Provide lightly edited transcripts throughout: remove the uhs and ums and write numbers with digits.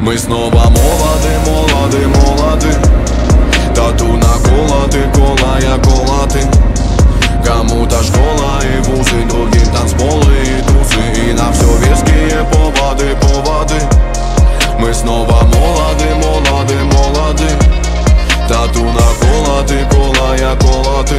Мы снова молоды, молоды, молоды. Тату наколоты, колая колоты. Кому-то школа и вузы, другим танцполы и тусы. И на все веские поводы, поводы. Мы снова молоды, молоды, молоды. Тату наколоты, колая колоты.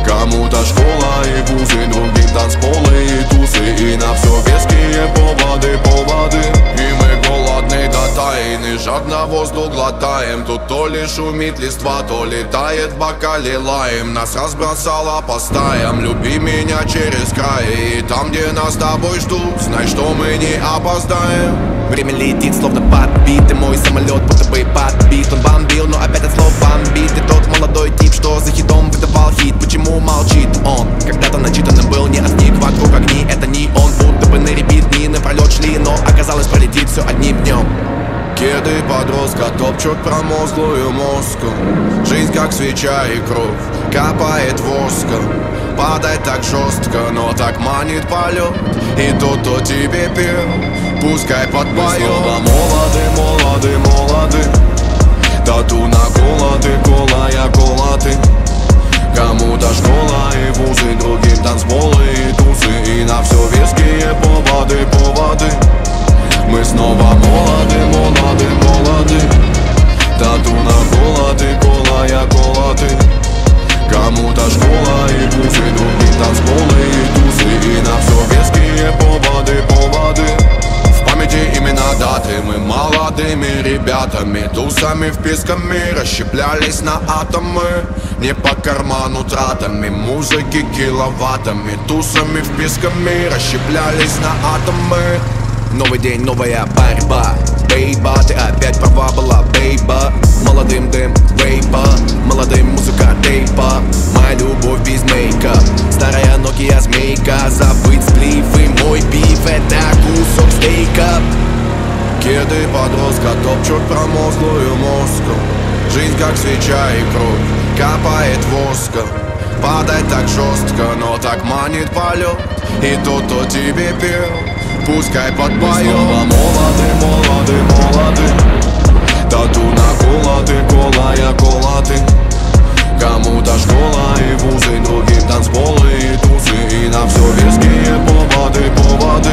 Кому-то школа и вузы, другим танцполы и тусы. И на все веские поводы, поводы. И мы голодны до тайны, жадно воздух глотаем. Тут то ли шумит листва, то летает в бокале лаем. Нас разбросало по стаям, люби меня через край. И там, где нас с тобой ждут, знай, что мы не опоздаем. Время летит, словно подбитый мой самолет, будто бы подбит. Он бомбил, но опять от слов бомбит. И тот молодой тип, что за хитом выдавал хит, почему молчит он? Когда-то начитанным был, не отник, вокруг огни, это не он. Будто бы на репит дни напролет шли, но оказалось пролетит все одним днем. Кеды подростка топчут промозглую мозгу. Жизнь как свеча и кровь, капает воска. Падать так жестко, но так манит полет. И тот, кто тебе пел, пускай подпоет. Мы снова молоды, молоды, молоды. Тату наколоты, колая колоты. Кому-то школа и вузы, другим танцполы и тусы. И на все веские поводы, поводы. Мы снова молоды, молоды, молоды. Тату наколоты, колая колоты. Кому-то школа и вузы, другим танцполы и тусы. И на все веские поводы, поводы. В памяти имена даты, мы молодыми ребятами, тусами вписками расщеплялись на атомы. Не по карману тратами, музыки киловаттами. Тусами вписками расщеплялись на атомы. Новый день, новая борьба. Бейба, ты опять права была, бейба. Молодым дым, вейпа. Молодым музыка тейпа. Моя любовь без мейка. Старая Nokia змейка. Забыть сплив и мой биф, это кусок стейка. Кеды подростка топчут промозглую мозгу. Жизнь как свеча и кровь, капает воска. Падать так жестко, но так манит полет. И тот, кто тебе пел, пускай подпоет. Мы снова молоды, молоды, молоды. Тату наколоты, колая колоты. Кому-то школа и вузы, другим танцполы и тусы. И на все веские поводы, поводы.